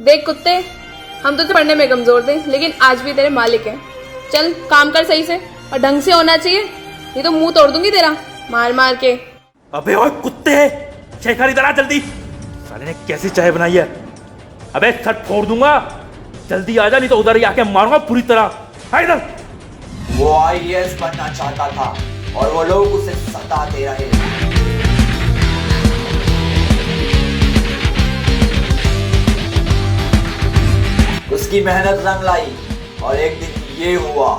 देख कुत्ते, हम तो पढ़ने में कमजोर थे लेकिन आज भी तेरे मालिक हैं। चल काम कर सही से और ढंग से होना चाहिए, नहीं तो मुंह तोड़ दूंगी तेरा मार मार के। अबे ओए कुत्ते, शेखर इधर आ जल्दी। साले ने कैसी चाय बनाई है। अबे सट फोड़ दूंगा, जल्दी आ जा नहीं तो उधर ही आके मारूंगा पूरी तरह। आ इधर। वो आईएएस बनना चाहता था और वो लोग उसे सताते रहे। उसकी मेहनत रंग लाई और एक दिन ये हुआ।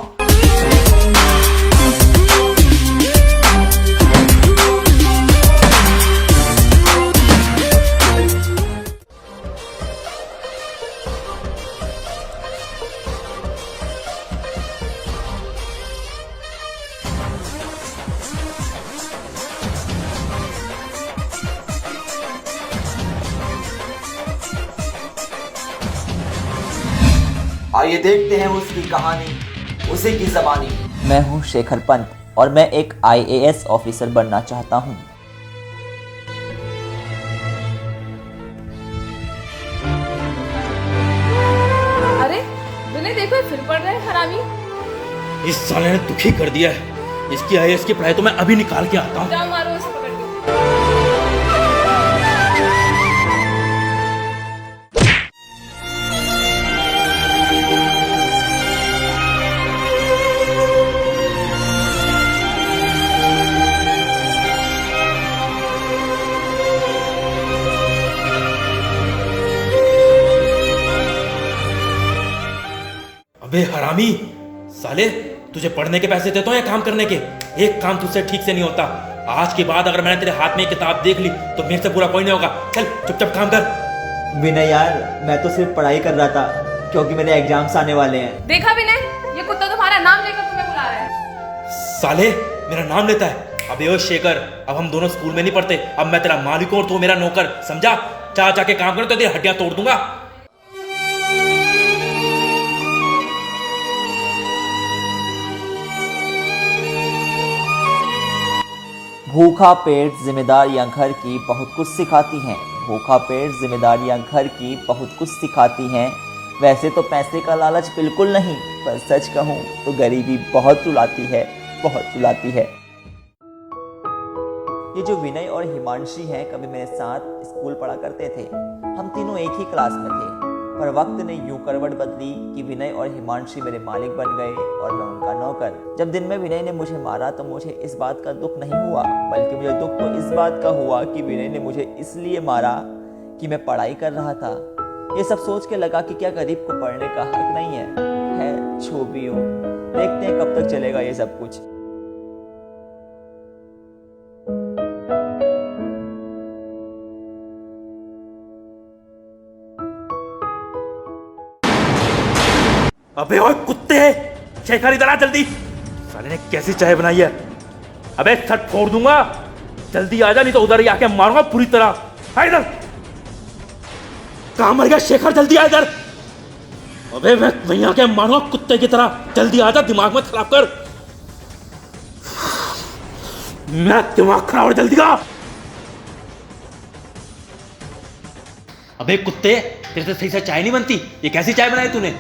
आइए देखते हैं उसकी कहानी, उसी की ज़बानी। मैं हूं शेखर पंत और मैं एक आईएएस ऑफिसर बनना चाहता हूं। अरे विनय देखो, ये फिर पढ़ रहा है हरामी। इस साले ने दुखी कर दिया है। इसकी आईएएस की पढ़ाई तो मैं अभी निकाल के आता हूँ। जाओ मारो इसे पकड़ के। अबे हरामी साले, तुझे पढ़ने के पैसे देता हूँ या काम करने के? एक काम तुझसे ठीक से नहीं होता। आज के बाद अगर मैंने तेरे हाथ में एक किताब देख ली तो मेरे से बुरा कोई नहीं होगा। चल चुपचाप काम कर। विनय यार, मैं तो सिर्फ पढ़ाई कर रहा था क्योंकि मेरे एग्जाम्स आने वाले हैं। देखा विनय, ये कुत्ता तुम्हारा नाम लेकर तुम्हें बुला रहा है। साले मेरा नाम लेता है। अबे ओ शेखर, अब हम दोनों स्कूल में नहीं पढ़ते। अब मैं तेरा मालिक हूं और तू मेरा नौकर, समझा? जा जाके काम कर तो तेरी हड्डियां तोड़ दूंगा। भूखा पेट जिम्मेदारियां घर की बहुत कुछ सिखाती हैं। भूखा पेट जिम्मेदारियां घर की बहुत कुछ सिखाती हैं। वैसे तो पैसे का लालच बिल्कुल नहीं, पर सच कहूँ तो गरीबी बहुत रुलाती है, बहुत रुलाती है। ये जो विनय और हिमांशी हैं, कभी मेरे साथ स्कूल पढ़ा करते थे। हम तीनों एक ही क्लास में थे, पर वक्त ने यूं करवट बदली कि विनय और हिमांशी मेरे मालिक बन गए और मैं उनका नौकर। जब दिन में विनय ने मुझे मारा तो मुझे इस बात का दुख नहीं हुआ, बल्कि मुझे दुख तो इस बात का हुआ कि विनय ने मुझे इसलिए मारा कि मैं पढ़ाई कर रहा था। ये सब सोच के लगा कि क्या गरीब को पढ़ने का हक नहीं है जो भी हो। देखते हैं कब तक चलेगा ये सब कुछ। अबे ओए कुत्ते, शेखर इधर आ जल्दी। साले ने कैसी चाय बनाई है। अबे सट फोड़ दूंगा, जल्दी आ जा नहीं तो उधर ही आके मारूंगा पूरी तरह। आ इधर। कहां मर गया शेखर? जल्दी आ इधर। अबे मैं वहीं आके मारूंगा कुत्ते की तरह। जल्दी आ जा, दिमाग मत खराब कर। मैं दिमाग खराब और जल्दी आ। अबे कुत्ते, तेरे से सही से चाय नहीं बनती। ये कैसी चाय बनाई तूने?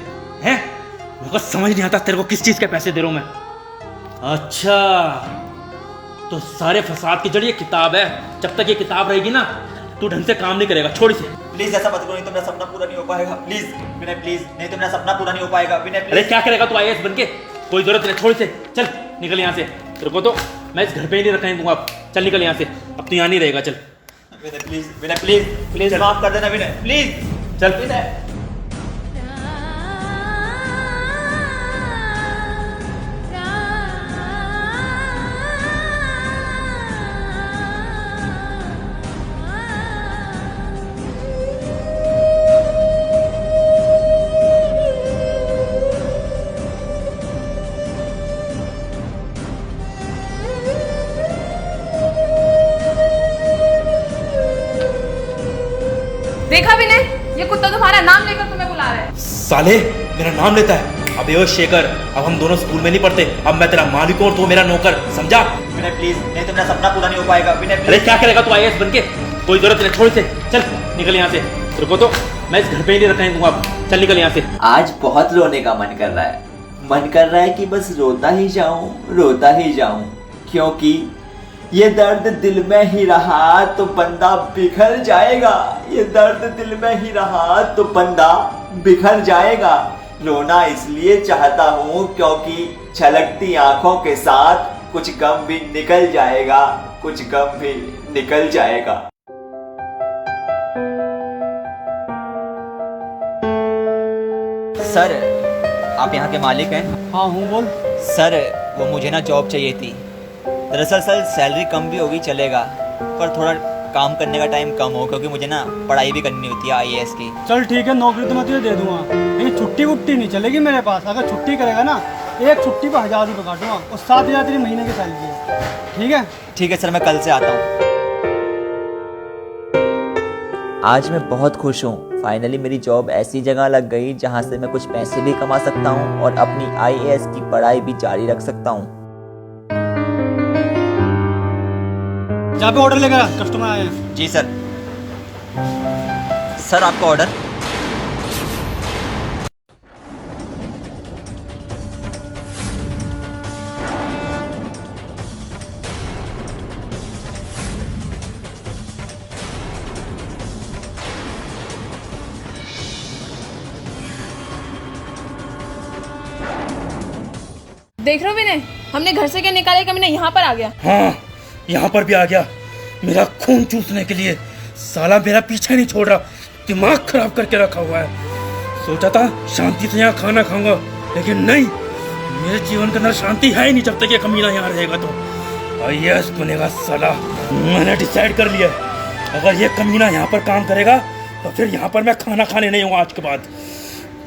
हैं? मुझे समझ नहीं आता तेरे को किस चीज के पैसे दे रहा हूं मैं। अच्छा, तो सारे फसाद की जड़ ये किताब है। जब तक ये किताब रहेगी ना, तू ढंग से काम नहीं करेगा। छोड़ इसे। प्लीज ऐसा मत करो, नहीं तो मेरा सपना पूरा नहीं हो पाएगा। प्लीज विनय, प्लीज, नहीं तो मेरा सपना पूरा नहीं हो पाएगा। विनय प्लीज। अरे क्या करेगा तू आईएएस बनके? कोई जरूरत नहीं, छोड़ इसे। चल निकल यहाँ से। तेरे को तो मैं इस घर पे ही नहीं रखने दूंगा। चल निकल यहाँ से, अब तू यहाँ नहीं रहेगा। चल विनय प्लीज, विनय प्लीज, प्लीज माफ कर देना विनय, प्लीज। चल। विनय देखा विनय, ये कुत्ता तुम्हारा नाम लेकर तुम्हें बुला रहा है। साले मेरा नाम लेता है। अबे ओ शेखर, अब हम दोनों स्कूल में नहीं पढ़ते। अब मैं तेरा मालिक हूं और तू मेरा नौकर, समझा? विनय प्लीज, नहीं तो मेरा सपना पूरा नहीं हो पाएगा। विनय अरे क्या करेगा तू आईएएस बनके? कोई जरूरत नहीं, छोड़ इसे। चल निकल यहाँ से। तेरे को तो मैं इस घर पे ही नहीं रखने दूंगा। चल निकल यहाँ से। आज बहुत रोने का मन कर रहा है। मन कर रहा है कि बस रोता ही जाऊं, क्योंकि ये दर्द दिल में ही रहा तो बंदा बिखर जाएगा। ये दर्द दिल में ही रहा तो बंदा बिखर जाएगा। रोना इसलिए चाहता हूँ क्योंकि छलकती आंखों के साथ कुछ गम भी निकल जाएगा, कुछ गम भी निकल जाएगा। सर, आप यहाँ के मालिक हैं? हाँ हूँ, बोल। सर, वो मुझे ना जॉब चाहिए थी। दरअसल सर सैलरी कम भी होगी चलेगा, पर थोड़ा काम करने का टाइम कम हो, क्योंकि मुझे ना पढ़ाई भी करनी होती है IAS की। चल ठीक है, नौकरी तो मैं तुझे दे दूंगा, लेकिन छुट्टी वुट्टी नहीं चलेगी मेरे पास। अगर छुट्टी करेगा ना, एक छुट्टी पर 1000 रुपये काटूंगा और 7000 तेरी महीने की सैलरी है। ठीक है? ठीक है सर, मैं कल से आता हूँ। आज मैं बहुत खुश हूँ। फाइनली मेरी जॉब ऐसी जगह लग गई जहाँ से मैं कुछ पैसे भी कमा सकता हूँ और अपनी IAS की पढ़ाई भी जारी रख सकता हूँ। जहाँ पे ऑर्डर लेकर आ, कस्टमर आए हैं। जी सर। सर आपका ऑर्डर। देख रहे हो विनय, हमने घर से क्या निकाले कि मैंने यहाँ पर आ गया। हाँ, यहाँ पर भी आ गया मेरा खून चूसने के लिए। साला मेरा पीछा नहीं छोड़ रहा, दिमाग खराब करके रखा हुआ है। सोचा था शांति से यहाँ खाना खाऊंगा, लेकिन नहीं, मेरे जीवन के अंदर शांति है ही नहीं जब तक ये कमीना यहाँ रहेगा। तो IAS बनेगा साला। मैंने डिसाइड कर लिया है, अगर ये कमीना यहाँ पर काम करेगा तो फिर यहाँ पर मैं खाना खाने नहीं हूँ आज के बाद।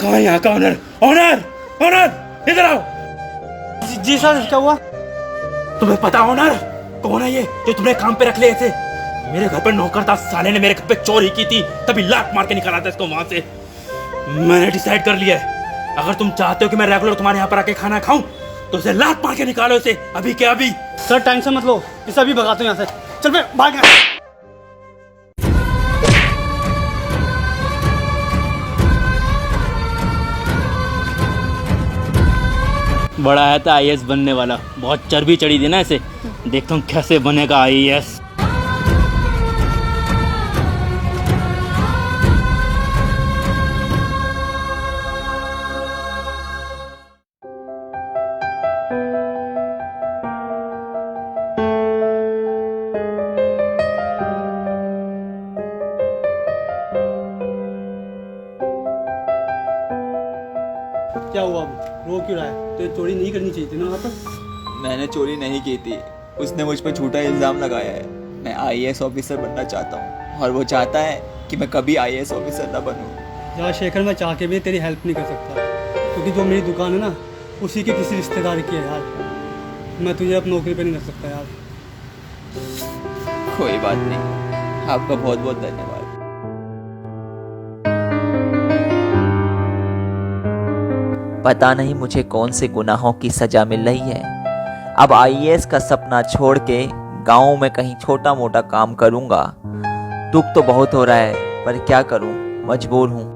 कहाँ यहाँ का ऑनर? ऑनर, ऑनर इधर आओ। जी सर, क्या हुआ? तुम्हें पता ऑनर कौन है ये जो तुमने काम पे रख ले ऐसे? मेरे घर पर नौकर था, साले ने मेरे घर पे चोरी की थी, तभी लात मार के निकाला था इसको वहां से। मैंने डिसाइड कर लिया है, अगर तुम चाहते हो कि मैं रेगुलर तुम्हारे यहाँ पर आके खाना खाऊं तो इसे लात मार के निकालो इसे, अभी के अभी। सर टेंशन मत लो, इसे अभी भगाते हैं यहाँ से। चल मैं भाग गया। बड़ा है था IAS बनने वाला, बहुत चर्बी चढ़ी थी ना इसे। देखता हूँ कैसे बनेगा IAS। क्या हुआ अब? रो क्यों रहा है? तो चोरी नहीं करनी चाहिए थी ना वहाँ पर। मैंने चोरी नहीं की थी, उसने मुझ पर झूठा इल्ज़ाम लगाया है। मैं IAS ऑफिसर बनना चाहता हूँ और वो चाहता है कि मैं कभी IAS ऑफिसर ना बनूँ। यार शेखर, मैं चाह के भी तेरी हेल्प नहीं कर सकता, क्योंकि जो मेरी दुकान है ना, उसी के किसी रिश्तेदार की है यार। मैं तुझे अब नौकरी पे नहीं रख सकता यार। कोई बात नहीं, आपका बहुत बहुत धन्यवाद। पता नहीं मुझे कौन से गुनाहों की सजा मिल रही है। अब IAS का सपना छोड़ के गाँव में कहीं छोटा मोटा काम करूँगा। दुख तो बहुत हो रहा है, पर क्या करूँ, मजबूर हूँ।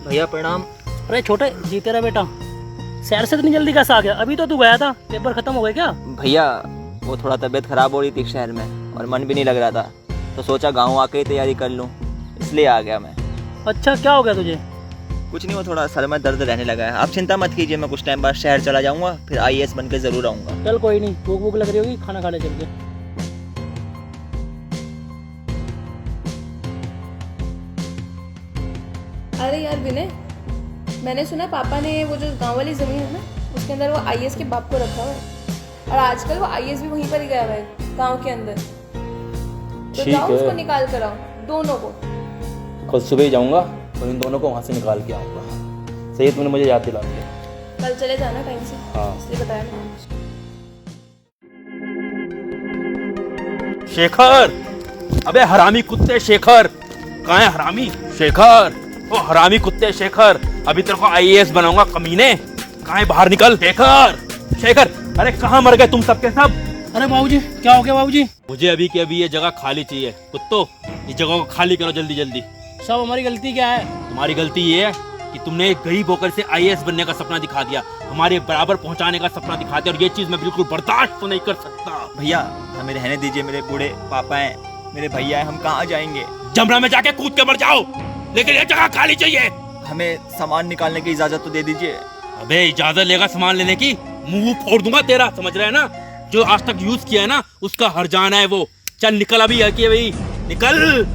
भैया प्रणाम। अरे छोटे जी, तेरा बेटा शहर से इतनी जल्दी कैसे आ गया? अभी तो तू गया था, पेपर खत्म हो गए क्या? भैया वो थोड़ा तबीयत खराब हो रही थी शहर में और मन भी नहीं लग रहा था, तो सोचा गांव आके ही तैयारी कर लूं, इसलिए आ गया मैं। अच्छा, क्या हो गया तुझे? कुछ नहीं, वो थोड़ा सर में दर्द रहने लगा है। आप चिंता मत कीजिए, मैं कुछ टाइम बाद शहर चला जाऊंगा, फिर IAS बन के जरूर आऊँगा। चल कोई नहीं, भूख भूख लग रही होगी, खाना खा ले चल के। अरे यार विनय, मैंने सुना पापा ने वो जो गांव वाली जमीन है ना, उसके अंदर वो IAS के बाप को रखा हुआ है, और आजकल वो IAS भी वहीं पर ही गया हुआ है गांव के अंदर। तो जाओ उसको निकाल कर आओ, दोनों को। कल सुबह ही जाऊंगा, और इन दोनों को वहाँ से निकाल के आऊँगा। सही है, तुमने मुझे याद दिला दिया। कल चले जाना टाइम से। हाँ। इसलिए बताया मैंने। शेखर, अबे हरामी कुत्ते शेखर, कहाँ है हरामी शेखर? ओ हरामी कुत्ते शेखर, अभी तेरे को आईएएस बनाऊंगा कमीने। कहाँ है, बाहर निकल शेखर। शेखर, अरे कहाँ मर गए तुम सबके सब? अरे बाबूजी, क्या हो गया बाबूजी? मुझे अभी के अभी ये जगह खाली चाहिए। कुत्तो, इस जगह को खाली करो जल्दी जल्दी। सब हमारी गलती क्या है? तुम्हारी गलती ये है कि तुमने एक गरीब होकर से आईएएस बनने का सपना दिखा दिया, हमारे बराबर पहुंचाने का सपना दिखा दिया, और ये चीज मैं बिल्कुल बर्दाश्त तो नहीं कर सकता। भैया हमें रहने दीजिए, मेरे बूढ़े पापा हैं, मेरे भैया हैं, हम कहाँ जाएंगे? जमरा में जाके कूद के मर जाओ, लेकिन ये जगह खाली चाहिए। हमें सामान निकालने की इजाजत तो दे दीजिए। अबे इजाजत लेगा सामान लेने की, मुंह फोड़ दूंगा तेरा, समझ रहा है ना? जो आज तक यूज किया है ना, उसका हर जाना है वो। चल निकल अभी, है भाई निकल।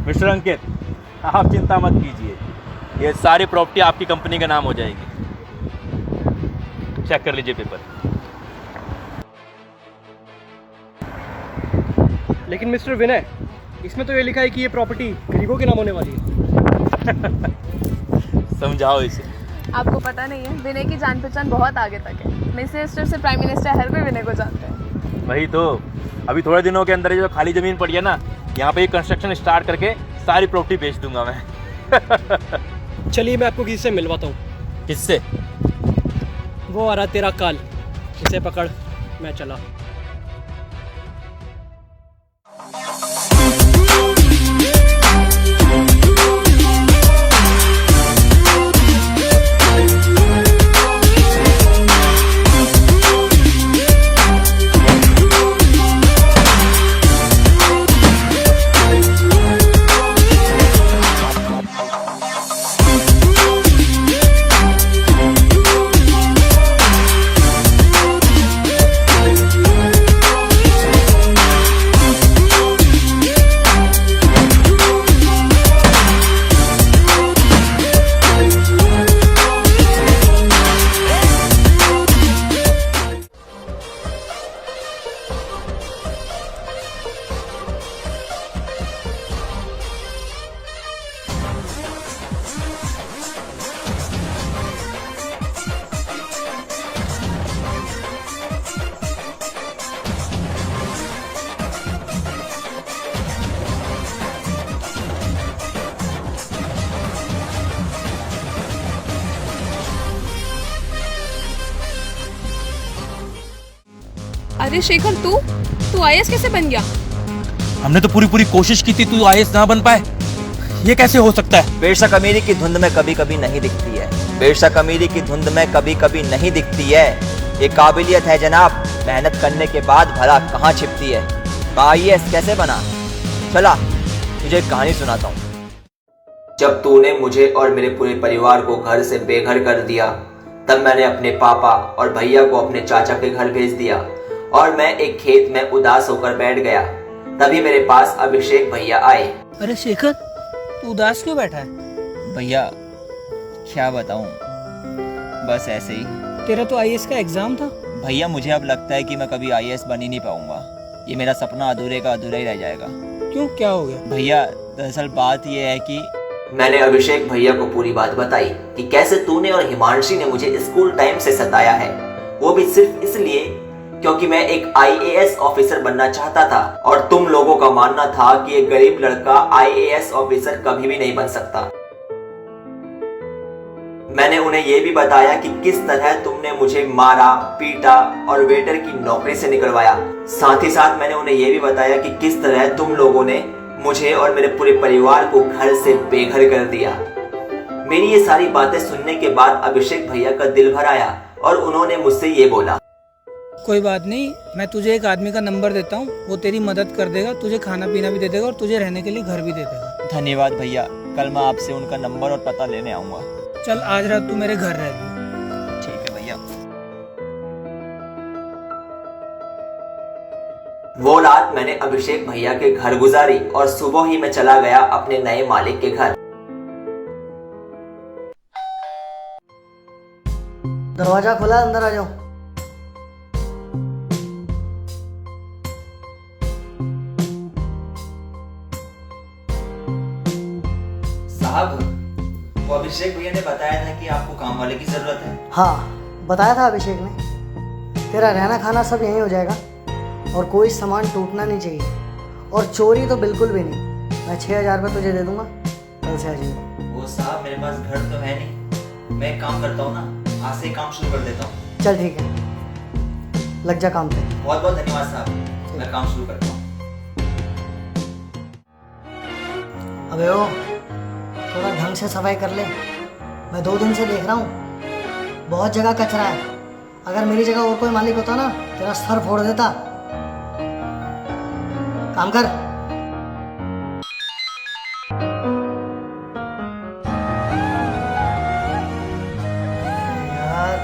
मिस्टर अंकित, आप चिंता मत कीजिए, ये सारी प्रॉपर्टी आपकी कंपनी के नाम हो जाएगी। चेक कर लीजिए पेपर। लेकिन मिस्टर विनय, इसमें तो ये लिखा है कि ये प्रॉपर्टी गरीबों के नाम होने वाली है। समझाओ इसे। आपको पता नहीं है, विनय की जान पहचान बहुत आगे तक है। मिनिस्टर से प्राइम मिनिस्टर हर कोई विनय को जानते हैं। वही तो, अभी थोड़े दिनों के अंदर ये जो खाली जमीन पड़ी है ना, यहाँ पे कंस्ट्रक्शन स्टार्ट करके सारी प्रॉपर्टी बेच दूंगा मैं। चलिए मैं आपको किसी से मिलवाता हूँ। किससे? वो आ रहा तेरा काल, इसे पकड़, मैं चला। अरे शेखर, तू आईएएस कैसे बन गया? हमने तो पूरी कोशिश की थी, तू आईएएस ना बन पाए, ये कैसे हो सकता है? बेशक अमीरी की धुंध में कभी कभी नहीं दिखती है, बेशक अमीरी की धुंध में कभी कभी नहीं दिखती है। ये काबिलियत है जनाब, मेहनत करने के बाद भला कहाँ छिपती है। आईएएस कैसे बना? चला तुझे एक कहानी सुनाता हूँ। जब तूने मुझे और मेरे पूरे परिवार को घर से बेघर कर दिया, तब मैंने अपने पापा और भैया को अपने चाचा के घर भेज दिया और मैं एक खेत में उदास होकर बैठ गया। तभी मेरे पास अभिषेक भैया आए। अरे शेखर, तू उदास क्यों बैठा है? भैया क्या बताऊं, बस ऐसे ही। तेरा तो आईएएस का एग्जाम था। भैया मुझे अब लगता है कि मैं कभी आईएएस बन ही नहीं पाऊंगा, ये मेरा सपना अधूरे का अधूरा ही रह जाएगा। क्यों, क्या हो गया? भैया दरअसल बात यह है कि मैंने अभिषेक भैया को पूरी बात बताई कि कैसे तूने और हिमांशी ने मुझे स्कूल टाइम से सताया है, वो भी सिर्फ इसलिए क्योंकि मैं एक आईएएस ऑफिसर बनना चाहता था और तुम लोगों का मानना था कि एक गरीब लड़का आईएएस ऑफिसर कभी भी नहीं बन सकता। मैंने उन्हें यह भी बताया कि किस तरह तुमने मुझे मारा, पीटा और वेटर की नौकरी से निकलवाया। साथ ही साथ मैंने उन्हें यह भी बताया कि किस तरह तुम लोगों ने मुझे और मेरे पूरे परिवार को घर से बेघर कर दिया। मेरी ये सारी बातें सुनने के बाद अभिषेक भैया का दिल भर आया और उन्होंने मुझसे ये बोला, कोई बात नहीं, मैं तुझे एक आदमी का नंबर देता हूँ, वो तेरी मदद कर देगा, तुझे खाना पीना भी दे देगा और तुझे रहने के लिए घर भी दे देगा। धन्यवाद भैया, कल मैं आपसे उनका नंबर और पता लेने आऊंगा। चल आज रात तू मेरे घर रह। ठीक है। वो रात मैंने अभिषेक भैया के घर गुजारी और सुबह ही मैं चला गया अपने नए मालिक के घर। दरवाजा खुला, अंदर आ जाओ। साहब, वो अभिषेक भैया ने बताया था कि आपको काम वाले की जरूरत है। हाँ, बताया था अभिषेक ने। तेरा रहना खाना सब यहीं हो जाएगा और कोई सामान टूटना नहीं चाहिए और चोरी तो बिल्कुल भी नहीं। मैं 6,000 रुपये तुझे दे दूंगा, कल से आ जाइए। वो साहब, मेरे पास घर तो है नहीं, मैं एक काम करता हूँ ना, आज से ही काम शुरू कर देता हूँ। चल ठीक है, लग जा काम पे। बहुत बहुत धन्यवाद साहब, मैं काम शुरू करता हूँ। अबे ओ, थोड़ा ढंग से सफाई कर ले। मैं 2 दिन से देख रहा हूँ बहुत जगह कचरा है। अगर मेरी जगह और कोई मालिक होता ना, तेरा सर फोड़ देता। काम कर। यार,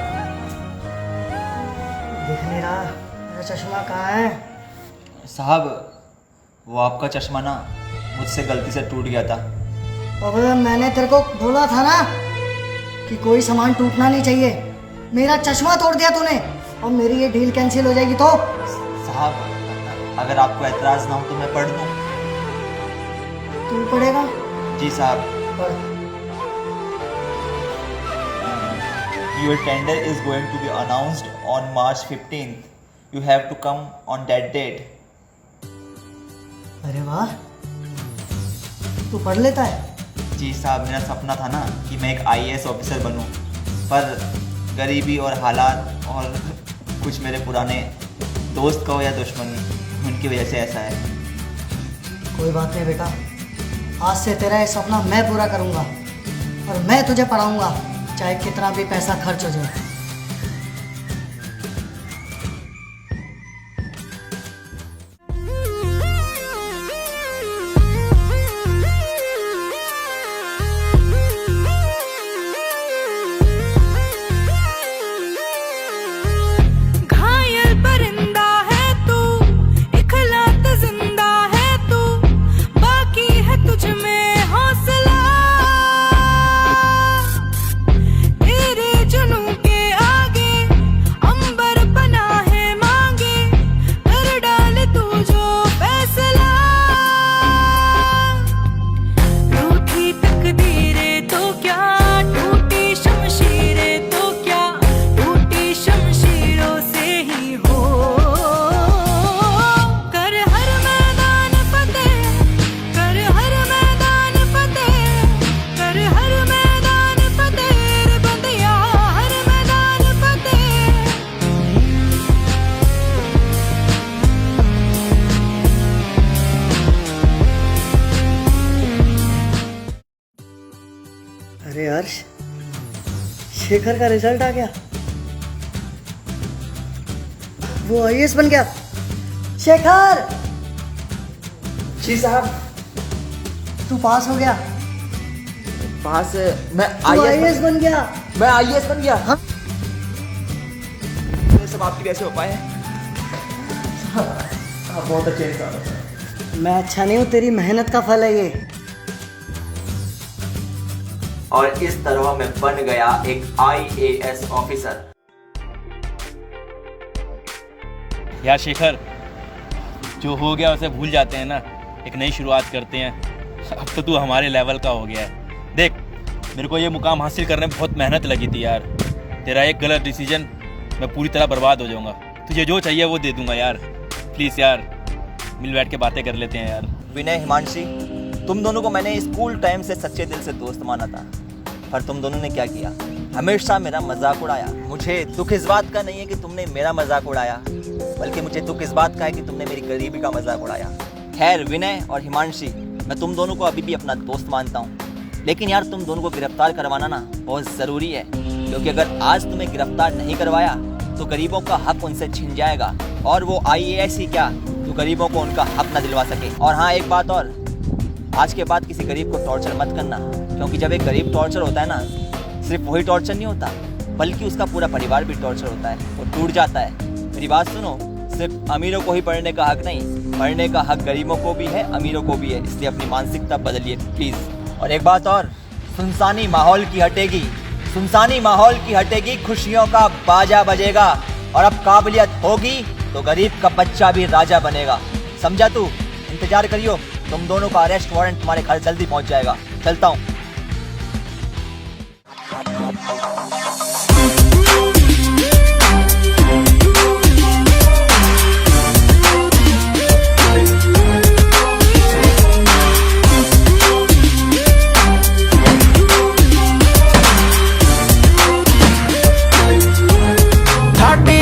दिख नहीं रहा, मेरा चश्मा कहाँ है? साहब, वो आपका चश्मा ना मुझसे गलती से टूट गया था। अबे मैंने तेरे को बोला था ना कि कोई सामान टूटना नहीं चाहिए। मेरा चश्मा तोड़ दिया तूने और मेरी ये डील कैंसिल हो जाएगी तो? साहब, अगर आपको एतराज ना हो तो मैं पढ़ दूं। तू पढ़ेगा? जी साहब। पढ़। Your tender is going to be announced on March 15th. You have to come on that date. अरे वाह, तू पढ़ लेता है? जी साहब, मेरा सपना था ना कि मैं एक IAS ऑफिसर बनूं, पर गरीबी और हालात और कुछ मेरे पुराने दोस्त कहो या दुश्मन, उनकी वजह से ऐसा है। कोई बात नहीं बेटा, आज से तेरा ये सपना मैं पूरा करूंगा और मैं तुझे पढ़ाऊंगा, चाहे कितना भी पैसा खर्च हो जाए। अरे हर्ष, शेखर का रिजल्ट आ गया, वो IAS बन गया। शेखर! जी साहब। तू पास हो गया। पास? मैं तू IAS बन गया। मैं IAS बन गया। हाँ? ये सब आपकी वजह से हो पाए। आप बहुत अच्छे इंसान हो। मैं अच्छा नहीं हूँ, तेरी मेहनत का फल है ये। और इस तरह मैं बन गया एक IAS ऑफिसर। यार शेखर, जो हो गया उसे भूल जाते हैं ना, एक नई शुरुआत करते हैं। अब तो तू हमारे लेवल का हो गया है। देख, मेरे को ये मुकाम हासिल करने में बहुत मेहनत लगी थी यार। तेरा एक गलत डिसीजन, मैं पूरी तरह बर्बाद हो जाऊंगा। तुझे जो चाहिए वो दे दूंगा यार। प्लीज़ यार, मिल बैठ के बातें कर लेते हैं यार। विनय, हिमांशी, तुम दोनों को मैंने स्कूल टाइम से सच्चे दिल से दोस्त माना था, पर तुम दोनों ने क्या किया? हमेशा मेरा मजाक उड़ाया। मुझे दुख इस बात का नहीं है कि तुमने मेरा मजाक उड़ाया, बल्कि मुझे दुख इस बात का है कि तुमने मेरी गरीबी का मजाक उड़ाया। खैर विनय और हिमांशी, मैं तुम दोनों को अभी भी अपना दोस्त मानता हूँ, लेकिन यार तुम दोनों को गिरफ्तार करवाना ना बहुत ज़रूरी है, क्योंकि अगर आज तुम्हें गिरफ्तार नहीं करवाया तो गरीबों का हक उनसे छिन जाएगा, और वो IAS ही क्या, तो गरीबों को उनका हक ना दिलवा सके। और हाँ, एक बात और, आज के बाद किसी गरीब को टॉर्चर मत करना, क्योंकि जब एक गरीब टॉर्चर होता है ना, सिर्फ वही टॉर्चर नहीं होता, बल्कि उसका पूरा परिवार भी टॉर्चर होता है, वो टूट जाता है। मेरी बात सुनो, सिर्फ अमीरों को ही पढ़ने का हक नहीं, पढ़ने का हक गरीबों को भी है, अमीरों को भी है। इसलिए अपनी मानसिकता बदलिए प्लीज। और एक बात और, सुनसानी माहौल की हटेगी, सुनसानी माहौल की हटेगी, खुशियों का बाजा बजेगा। और अब काबिलियत होगी तो गरीब का बच्चा भी राजा बनेगा। समझा तू? इंतजार करियो, तुम दोनों का अरेस्ट वारंट तुम्हारे घर जल्दी पहुंच जाएगा। चलता हूँ।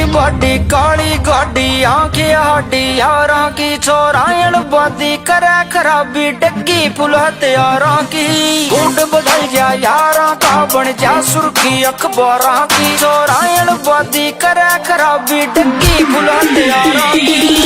बड़ी काली गाड़ी आंखें हाडी यारां की चोरायण बादी करे खराबी डग्गी पुल हत्यारां की गुंड बदल जा यारां का बन जा सुर्खी अखबारां की चोरायण बादी करे खराबी डग्गी पुल हत्यारां की